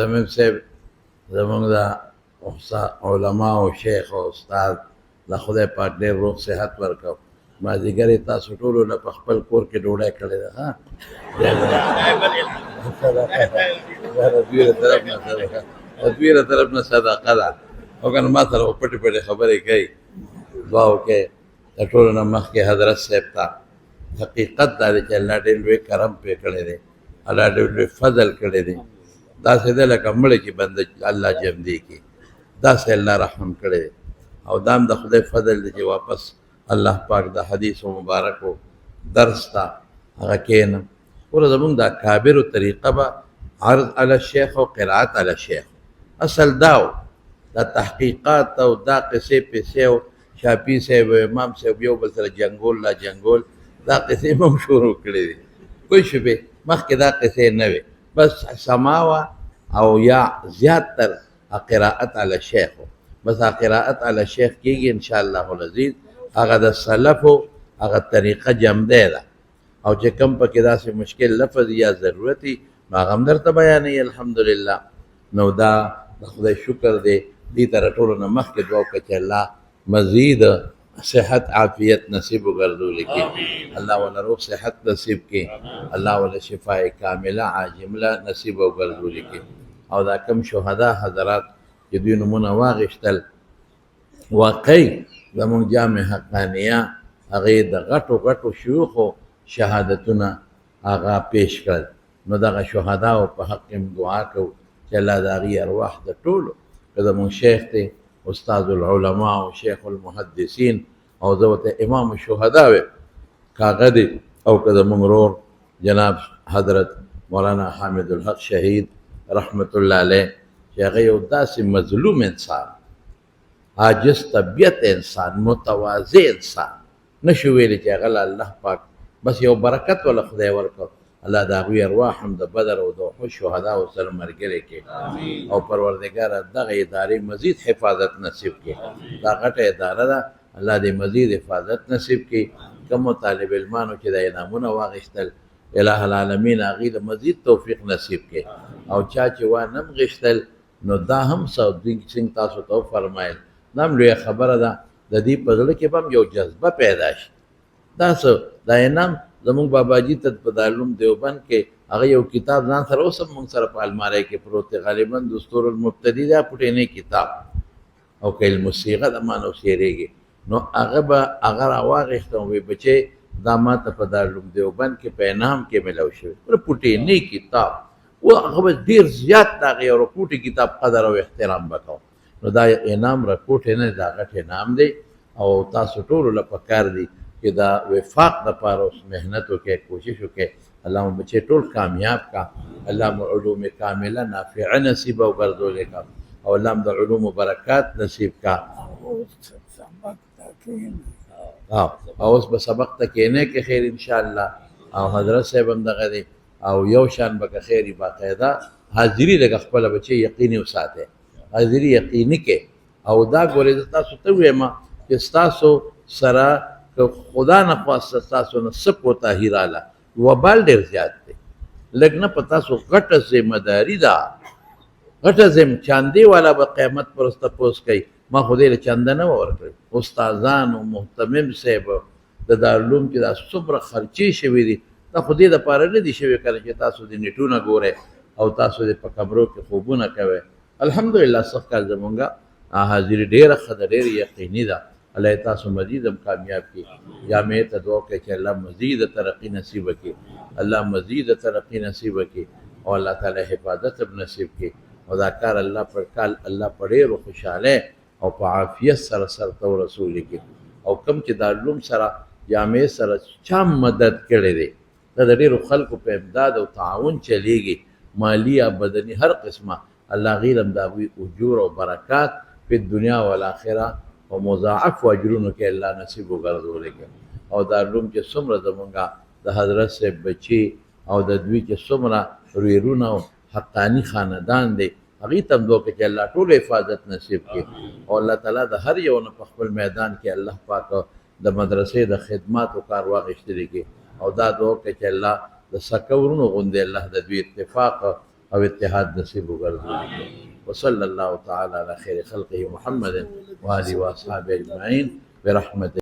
زمین صاحب زمونږ د علما او شیخ او استاد د خدای پاک ډېر روغ صحت ورکړو. مازدیګر یې تاسو ټولو له په خپل کور کې ډوډۍ کړې ده. دوی له طرف نه صدقه ده، او که نه ما سره به پټې پټې خبرې کوي. دعا وکړئ د ټولو نه مخکې حضرت صاحب ته. حقیقت دا دی چې الله ډېر لوی کرم پرې کړی دی، الله ډېر لوی فضل کړی دی. داسې دی لکه مړی چې بنده الله جمدي کړي، داسې الله رحم کړی دی. او دا هم د خدای فضل دی چې واپس الله پاک د حدیثو مبارکو درس ته هغه کښېنم. اوره زمونږ د اکابرو طریقه به عرض علی الشیخ او قرائت علی الشیخ. اصل دا و دا تحقیقات او دا قصې پیسې او شافعي صاحب او امام صاحب یو بل سره جنګول لا جنګول، دا قصې هم شروع کړې دي. پوه شوې؟ مخکې دا قصې نه وې، بس سما وه او یا زیات تر قرائت علی الشیخ و. بس قرائت علی الشیخ کېږي انشاءالله العزیز. هغه د سلفو هغه طریقه جمدی ده، او چې کوم پکې داسې مشکل لفظ یا ضرورتي نو هغه هم درته بیانوي الحمدلله. نو دا د خدای شکر دی. دې ته د ټولو نه مخکې دعا وکړه چې الله مزید صحت عافیت نصیب وګرځولي کړي، الله وله روغ صحت نصیب کړي، الله وله شفای کامله عاجله نصیب وګرځولي کړي. او دا کم شهدا حضرات چې دوی نومونه واخیستل، واقعي زمونږ جامع حقانیه هغې د غټو غټو شیوخو شهادتونه هغه پیش کړل. نو دغه شهداو په حق کې دعا کوو چې الله د هغې ارواح د ټولو، که زمونږ شیخ دی استاد العلماء او شیخ المحدثین، او زه ورته امام الشهدا ویم کاغه دی، او که زمونږ ورور جناب حضرت مولانا حامد الحق شهید رحمت الله علیه چې هغه یو داسې مظلوم انسان، عاجز طبیعت انسان، متواضع انسان، نشو ویلی چې هغه له الله پاک بس یو برکت ولا خدای ورکړ. الله د هغوی ارواح هم د بدر او د احد شهداو سره ملګري کړي، او پروردګاره دغه ادارې مزید حفاظت نصیب کړي. دا غټه اداره ده، الله دې مزید حفاظت نصیب کړي. کومو طالب علمانو چې د انعامونه واخیستل، الہ العالمین هغوی د مزید توفیق نصیب کړي. او چا چې وانه هم غیشتل نو دا هم څنګه تاسو ته وفرمایل، دا هم لویه خبره ده. د دې په زړه کې به هم یو جذبه پیدا شي. دا څه دا انعام زمونږ باباجي ته په دارالعلوم دیوبند کې هغه یو کتاب ځان سره اوس هم مونږ سره په الماری کې پروت دی، غالبا دستور المبتدی دا پټینی کتاب، او که علم الصیغه د ما نه اوسېرېږي. نو هغه به هغه راواخېستم، وایي بچی دا ما ته په دارالعلوم دیوبند کې په انعام کې میلاو شوی پټینی کتاب و. هغه به ډېر زیات د هغې یو رپوټي کتاب قدر او احترام به کوم. نو دا انعام رپوټ نه دا غټ انعام دی، او تاسو ټولو له پکار دی چې دا وفاق دپاره اوس محنت وکړئ، کوشش وکړئ. الله مو بچې ټول کامیاب کا، الله مو علوم کامله نافعه نصیبه وګرځولې کا، او الله مو د علومو برکات نصیب کا. او اوس به سبق ته کښېنئ که خیر انشاءالله. او حضرت صاحب هم دغه دی، او یو شان به که خیر باقاعده حاضري لږه خپله بچې یقیني وساتئ، حاضري یقیني کې. او دا ګورئ زه تاسو ته ویم چې ستاسو سره که خدا نه خواسته ستاسو نه څه کوتاهي راله، وبال ډېر زیات دی. لږ نه په تاسو غټه ذمه داري ده، غټه چاندې والا به قیامت پر ورځ تپوس کوي ما خو دې له چنده نه وه ورکړې. استادانو محتمم صاحب د دارالعلوم کې دا څومره خرچې شوي دي، دا خو دې دپاره نه دي شوي کله چې تاسو د نیټونه ګورئ او تاسو د په کمرو کې خوبونه کوئ. الحمدلله سخت کار زمونږه حاضري ډېره ښه ده، ډېره یقیني ده. الله تاسو مزید هم کامیاب کړي. جامعې ته دعا کوئ چې الله مزید ترقي نصیب کړي، الله مزید ترقي نصیب کړي، او الله تعالی حفاظت هم نصیب کړي. او دا کار الله پر کال الله په ډېرو خوشحالی او په عافیت سره سرته ورسولي کړي. او کوم چې دارالعلوم سره جامعې سره چا مدد کړی دی، دا د ډېرو خلکو په امداد او تعاون چلیږي، مالی یا بدني هر قسمه. الله غیر هم د هغوی اجور او برکات په دنیا والآخره او مضاعف اجرونو کې الله نصیب وګرځولی کړي. او دارالعلوم چې څومره زمونږه د حضرت صاحب بچي او د دوی چې څومره ورونه او حقاني خاندان دی، هغې ته هم دعا کوي چې الله ټولو حفاظت نصیب کړي. او الله تعالی د هر یو نه په خپل میدان کې الله پاک د مدرسې د خدماتو کار واخیستلی کړي. او دا دعا کوي چې الله د سکه ورونو غوندې الله د دوی اتفاق او اتحاد نصیب وګرځوي. وصلی الله تعالی علی خیر خلقه محمد و آله و اصحابه اجمعین برحمته.